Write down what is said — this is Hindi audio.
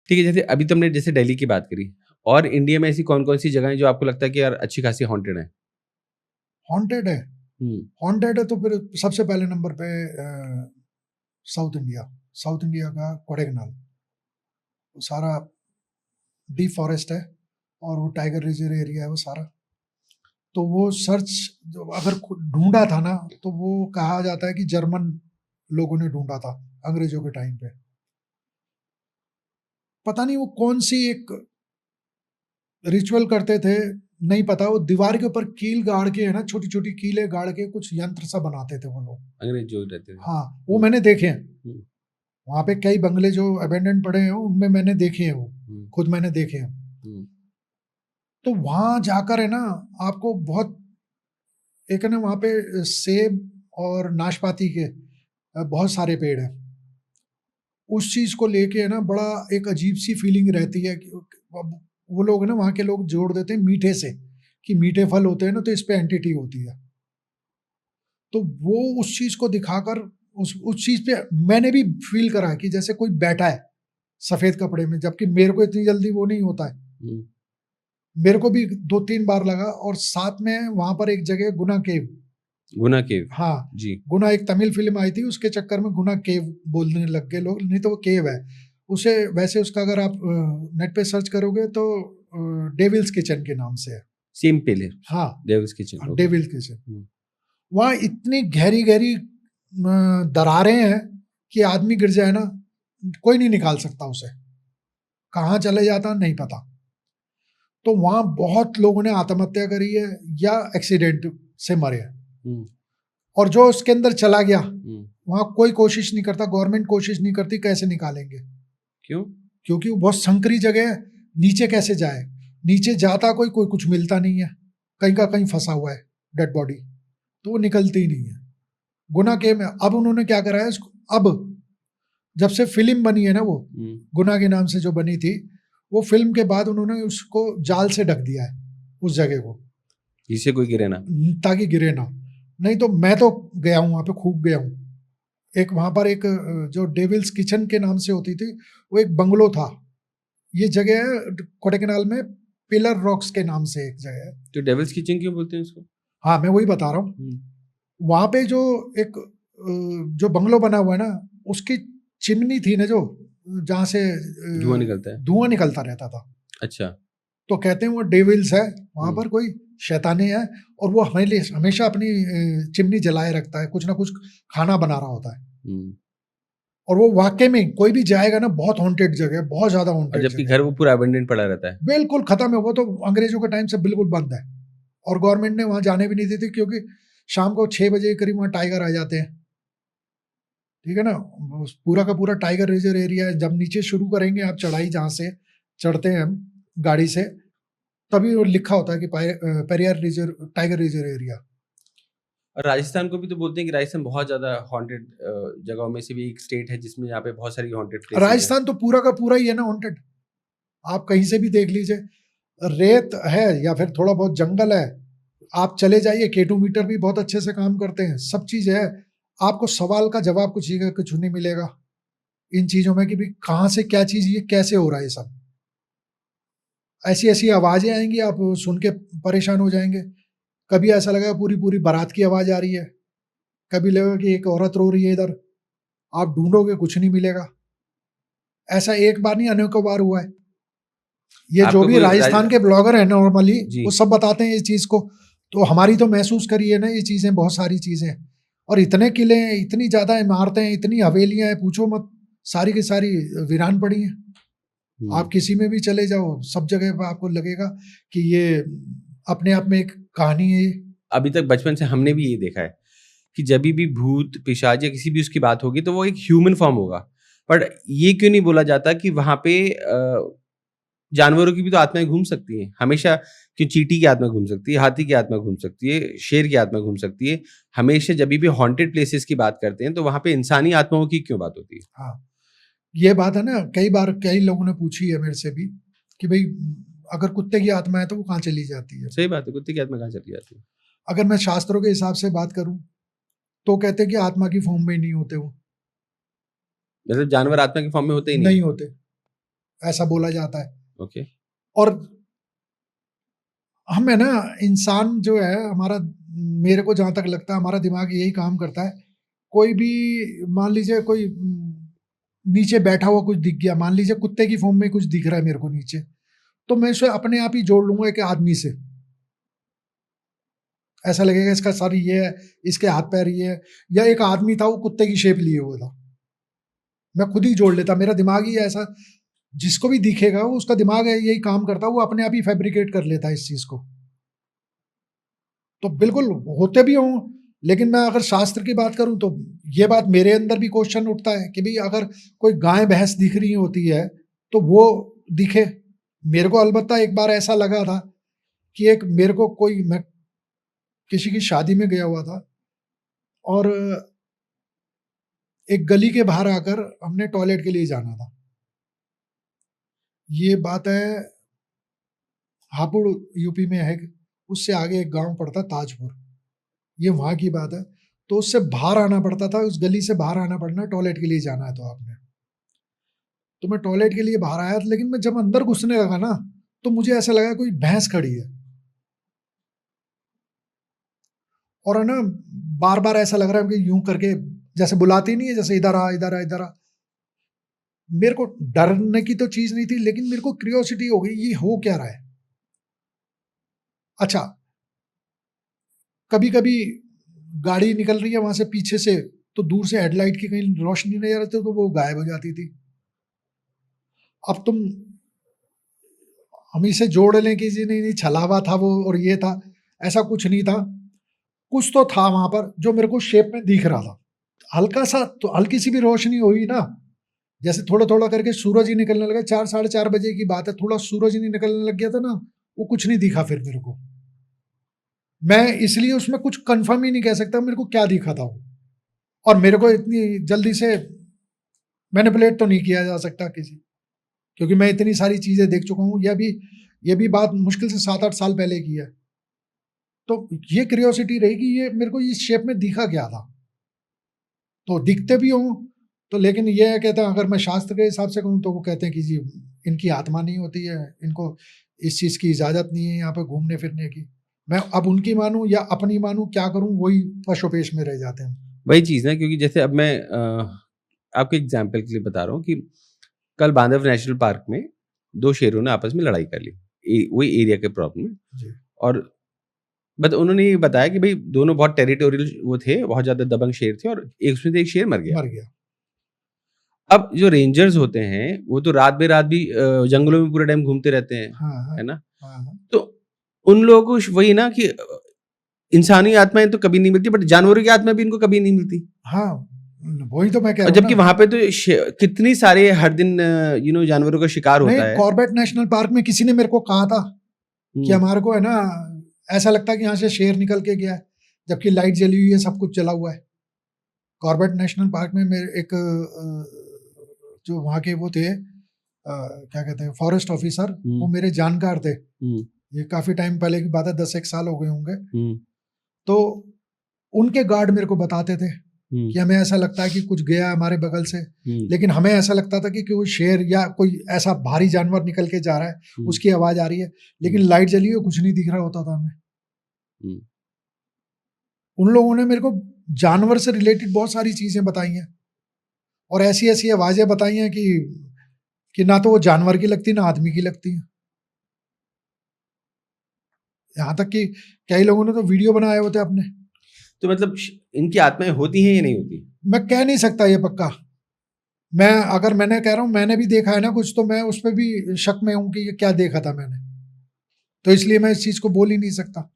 ठीक है, जैसे अभी तुमने जैसे दिल्ली की बात करी, और इंडिया में ऐसी कौन-कौन सी जगह हैं जो आपको लगता है कि यार अच्छी खासी हॉन्टेड है? हॉन्टेड है, हुँ, हॉन्टेड है तो फिर सबसे पहले नंबर पे साउथ इंडिया का कोडाईकनाल, वो सारा डीप फॉरेस्ट है और वो टाइगर रिजर्व एरिया है वो सारा। तो वो सर्च जो अगर ढूंढा था ना, तो वो कहा जाता है कि जर्मन लोगों ने ढूंढा था अंग्रेजों के टाइम पे। पता नहीं वो कौन सी एक रिचुअल करते थे, नहीं पता। वो दीवार के ऊपर कील गाड़ के, है ना, छोटी छोटी कीलें गाड़ के कुछ यंत्र सा बनाते थे वो लोग। अंग्रेज जो रहते थे। हाँ, वो हुँ, मैंने देखे हैं। हुँ, वहाँ पे कई बंगले जो अबेंडन पड़े हैं उनमें मैंने देखे हैं वो, हुँ, खुद मैंने देखे हैं। हुँ, तो वहाँ जाकर, है ना, आपको बहुत, एक है ना वहाँ पे सेब और नाशपाती के बहुत सारे पेड़ हैं। उस चीज़ को लेके, है ना, बड़ा एक अजीब सी फीलिंग रहती है कि अब वो लोग, है ना, वहाँ के लोग जोड़ देते हैं मीठे से, कि मीठे फल होते हैं ना तो इस पे एंटिटी होती है। तो वो उस चीज़ को दिखाकर, उस चीज़ पे मैंने भी फील करा कि जैसे कोई बैठा है सफ़ेद कपड़े में, जबकि मेरे को इतनी जल्दी वो नहीं होता है। हुँ। मेरे को भी 2-3 बार लगा। और साथ में वहाँ पर एक जगह गुना केव। गुना केव। हाँ, जी। गुना एक तमिल फ़िल्म आई थी, उसके चक्कर में गुना केव बोलने लग गए लोग, नहीं तो वो केव है। उसे वैसे उसका अगर आप नेट पे सर्च करोगे तो डेविल्स किचन के नाम से है। सेम पेले हाँ, Devil's Kitchen, okay. Devil's Kitchen. हुँ, वहाँ इतनी गहरी-गहरी दरारें हैं कि आदमी गिर जाए ना, कोई नहीं निकाल सकता उसे। कहाँ चले जाता नहीं पता। तो वहाँ बहुत लोगों ने आत्महत्या करी है या एक्सीडेंट से मरे हैं। हुँ, और जो उसके अंदर चला गया, हुँ। वहाँ कोई कोशिश नहीं करता, गवर्नमेंट कोशिश नहीं करती कैसे निकालेंगे, क्यों? क्योंकि वो बहुत संकरी जगह है। नीचे कैसे जाए? नीचे जाता कोई कोई कुछ मिलता नहीं है, कहीं का कहीं फंसा हुआ है डेड बॉडी, तो वो निकलती ही नहीं है। गुना के में अब उन्होंने क्या करा है इसको, अब जब से फिल्म बनी है ना वो, हुँ, गुना के नाम से जो बनी थी, वो फिल्म के बाद उन्होंने उसको जाल से ढक दिया है उस जगह को, जिससे कोई गिरे ना। ताकि गिरे ना। नहीं तो मैं तो गया हूँ वहाँ पे, खूब गया हूँ। एक वहाँ पर एक जो डेविल्स किचन के नाम से होती थी, वो एक बंगलो था। ये जगह है कोडाईकनाल में, पिलर रॉक्स के नाम से एक जगह है। तो डेविल्स किचन क्यों बोलते हैं उसको? हाँ, मैं वही बता रहा हूँ। हुँ, वहाँ पे जो एक जो बंगलो बना हुआ है ना, उसकी चिमनी थी ना, जो जहाँ से धुआँ निकलता है। धुआं निकलता रहता था। अच्छा। तो कहते हैं वो डेविल्स है, वहाँ हुँ, पर कोई शैतानी है, और वो हमेशा अपनी चिमनी जलाए रखता है, कुछ ना कुछ खाना बना रहा होता है। हुँ। और वो वाक़ई में कोई भी जाएगा ना, बहुत हॉन्टेड जगह है, बहुत ज़्यादा और हॉन्टेड जबकि जगह घर है। वो पूरा अबैंडन पड़ा रहता है। बिल्कुल ख़त्म है, वो तो अंग्रेज़ों के टाइम से बिल्कुल बंद है। और गवर्नमेंट ने वहाँ जाने भी नहीं दी थी, क्योंकि शाम को 6 बजे के करीब वहाँ टाइगर आ जाते हैं। ठीक है ना? वो पूरा का पूरा टाइगर रिज़र्व एरिया है। जब नीचे शुरू करेंगे आप चढ़ाई, जहाँ से चढ़ते हैं हम गाड़ी से, तभी वो लिखा होता है कि Periyar reserve, tiger reserve area. और राजस्थान को भी तो बोलते हैं कि राजस्थान बहुत ज़्यादा हॉन्टेड जगहों में से भी एक स्टेट है जिसमें यहाँ पे बहुत सारी हॉन्टेड प्लेसेस हैं। राजस्थान तो पूरा का पूरा ही है ना हॉन्टेड। आप कहीं से भी देख लीजिए, रेत है या फिर थोड़ा बहुत जंगल है, आप चले जाइए, K2 मीटर भी बहुत अच्छे से काम करते हैं, सब चीज़ है। आपको सवाल का जवाब कुछ नहीं मिलेगा इन चीज़ों में, कि भाई कहाँ से क्या चीज़, ये कैसे हो रहा है ये सब। ऐसी-ऐसी आवाज़ें आएँगी, आप सुन के परेशान हो जाएँगे। कभी ऐसा लगेगा पूरी-पूरी बारात की आवाज़ आ रही है, कभी लगेगा कि एक औरत रो रही है इधर, आप ढूँढोगे कुछ नहीं मिलेगा। ऐसा एक बार नहीं, अनेकों बार हुआ है। ये जो आपका भी कोई राजस्थान के ब्लॉगर हैं नॉर्मली, जी। वो सब बताते हैं इस चीज़ को। तो हमारी तो महसूस करी है ना ये चीज़ें, बहुत सारी चीज़ें। और इतने किले हैं, इतनी ज़्यादा इमारतें हैं, इतनी हवेलियाँ हैं, पूछो मत। सारी की सारी वीरान पड़ी हैं। हुँ। आप किसी में भी चले जाओ, सब जगह पे आपको लगेगा कि ये अपने आप में एक कहानी है ये। अभी तक बचपन से हमने भी ये देखा है कि जभी भी भूत, पिशाच या किसी भी उसकी बात होगी तो वो एक ह्यूमन फॉर्म होगा। बट ये क्यों नहीं बोला जाता कि वहाँ पे जानवरों की भी तो आत्माएँ घूम सकती हैं। हमेशा क्यों चींटी की आत्मा घूम सकती है, हाथी की आत्मा घूम सकती है, शेर की आत्मा घूम सकती है। हमेशा जभी भी हॉन्टेड प्लेसेस की बात करते हैं तो वहाँ पे इंसानी आत्माओं की क्यों बात होती है? हाँ, ये बात है ना, कई बार कई लोगों ने पूछी है मेरे से भी, कि भई अगर कुत्ते की आत्मा है तो वो कहाँ चली जाती है? सही बात है, कुत्ते की आत्मा कहाँ चली जाती है? अगर मैं शास्त्रों के हिसाब से बात करूँ, तो कहते हैं कि आत्मा की फ़ॉर्म में ही नहीं होते वो, मतलब जानवर आत्मा की फॉर्म में होते ही नहीं नहीं है। होते। ऐसा बोला जाता है। ओके। और हम है ना, इंसान जो है हमारा, मेरे को जहाँ तक लगता है हमारा दिमाग यही काम करता है। कोई भी, मान लीजिए कोई नीचे बैठा हुआ कुछ दिख गया, मान लीजिए कुत्ते की फॉर्म में कुछ दिख रहा है मेरे को नीचे, तो मैं इसे अपने आप ही जोड़ लूंगा एक आदमी से। ऐसा लगेगा इसका सर ये है, इसके हाथ पैर ये है, या एक आदमी था वो कुत्ते की शेप लिए हुआ था, मैं खुद ही जोड़ लेता। मेरा दिमाग ही ऐसा, जिसको भी दिखेगा वो, उसका दिमाग है यही काम करता है, वो अपने आप ही फैब्रिकेट कर लेता है इस चीज को। तो बिल्कुल होते भी हों, लेकिन मैं अगर शास्त्र की बात करूं तो ये बात मेरे अंदर भी क्वेश्चन उठता है कि भाई अगर कोई गाय भैंस दिख रही होती है तो वो दिखे। मेरे को अलबत्ता एक बार ऐसा लगा था कि एक मेरे को कोई, मैं किसी की शादी में गया हुआ था और एक गली के बाहर आकर हमने टॉयलेट के लिए जाना था। ये बात है हापुड़ यूपी में है, उससे आगे एक गांव पड़ता ताजपुर, ये वहां की बात है। तो उससे बाहर आना पड़ता था, उस गली से बाहर आना पड़ना, टॉयलेट के लिए जाना है तो आपने। तो मैं टॉयलेट के लिए बाहर आया, लेकिन मैं जब अंदर घुसने लगा ना तो मुझे ऐसा लगा कोई भैंस खड़ी है, और है ना बार बार ऐसा लग रहा है कि यूं करके जैसे बुलाती नहीं है, जैसे इधर आ इधर आ इधर आ। मेरे को डरने की तो चीज नहीं थी, लेकिन मेरे को क्यूरियोसिटी हो गई ये हो क्या रहा है। अच्छा, कभी कभी गाड़ी निकल रही है वहां से पीछे से, तो दूर से हेडलाइट की कहीं रोशनी नहीं आ रही थी तो वो गायब हो जाती थी। अब तुम हम इसे जोड़ लें कि जी नहीं नहीं छलावा था वो और ये था, ऐसा कुछ नहीं था। कुछ तो था वहां पर जो मेरे को शेप में दिख रहा था, हल्का सा, तो हल्की सी भी रोशनी हुई ना, जैसे थोड़ा थोड़ा करके सूरज ही निकलने लगा। 4 साढ़े 4 बजे की बात है, थोड़ा सूरज ही नहीं निकलने लग गया था ना, वो कुछ नहीं दिखा फिर मेरे को। मैं इसलिए उसमें कुछ कंफर्म ही नहीं कह सकता मेरे को क्या दिखा था वो, और मेरे को इतनी जल्दी से मैनिपुलेट तो नहीं किया जा सकता किसी, क्योंकि मैं इतनी सारी चीजें देख चुका हूँ। यह भी बात मुश्किल से 7-8 साल पहले की है। तो ये क्यूरियोसिटी रहेगी, ये मेरे को इस शेप में दिखा क्या था। तो दिखते भी हों तो, लेकिन ये कहते हैं, अगर मैं शास्त्र के हिसाब से कहूँ तो वो कहते हैं कि जी इनकी आत्मा नहीं होती है, इनको इस चीज की इजाजत नहीं है यहाँ पे घूमने फिरने की। मैं अब उनकी मानूं या अपनी मानूं, क्या करूं, वही पशुपेश में रह जाते हैं। वही चीज़ ना, क्योंकि जैसे अब मैं आपको एग्जांपल के लिए बता रहा हूँ कि कल बांधव नेशनल पार्क में 2 शेरों ने आपस में लड़ाई कर ली, वही एरिया के प्रॉब्लम में। जी। और बट उन्होंने ये बताया कि भाई दोनों बहुत टेरिटोरियल वो थे, बहुत ज़्यादा दबंग शेर थे, और एक उसमें से एक शेर मर गया। अब जो रेंजर्स होते हैं वो तो रात बेरात भी जंगलों में पूरे टाइम घूमते रहते हैं, हाँ, है ना? हाँ। तो उन लोगों को वही ना कि इंसानी आत्माएं तो कभी नहीं मिलती, बट जानवरों की आत्मा भी इनको कभी नहीं मिलती। हाँ, वही तो मैं कह और रहा हूँ जबकि ना। वहां पे तो कितनी सारे हर दिन जानवरों का शिकार नहीं, होता है। कॉर्बेट नेशनल पार्क में किसी ने मेरे को कहा था कि हमारे को है ना ऐसा लगता है कि यहाँ से शेर निकल के गया है, जबकि लाइट जली हुई है, सब कुछ जला हुआ है। कॉर्बेट नेशनल पार्क में मेरे एक जो वहाँ के वो थे, क्या कहते हैं, फॉरेस्ट ऑफिसर, वो मेरे जानकार थे। ये काफी टाइम पहले की बात है, 10-1 साल हो गए होंगे। तो उनके गार्ड मेरे को बताते थे कि हमें ऐसा लगता है कि कुछ गया हमारे बगल से, लेकिन हमें ऐसा लगता था कि कोई शेर या कोई ऐसा भारी जानवर निकल के जा रहा है, उसकी आवाज आ रही है, लेकिन लाइट जली है, कुछ नहीं दिख रहा होता था हमें। उन लोगों ने मेरे को जानवर से रिलेटेड बहुत सारी चीजें बताई हैं, और ऐसी ऐसी आवाजें बताई हैं कि ना तो वो जानवर की लगती, ना आदमी की लगती है। यहाँ तक कि कई लोगों ने तो वीडियो बनाए होते अपने। तो मतलब इनकी आत्माएं होती हैं या नहीं होती? मैं कह नहीं सकता ये पक्का। अगर मैंने कह रहा हूँ मैंने भी देखा है ना कुछ, तो मैं उस पर भी शक में हूँ कि ये क्या देखा था मैंने, तो इसलिए मैं इस चीज को बोल ही नहीं सकता।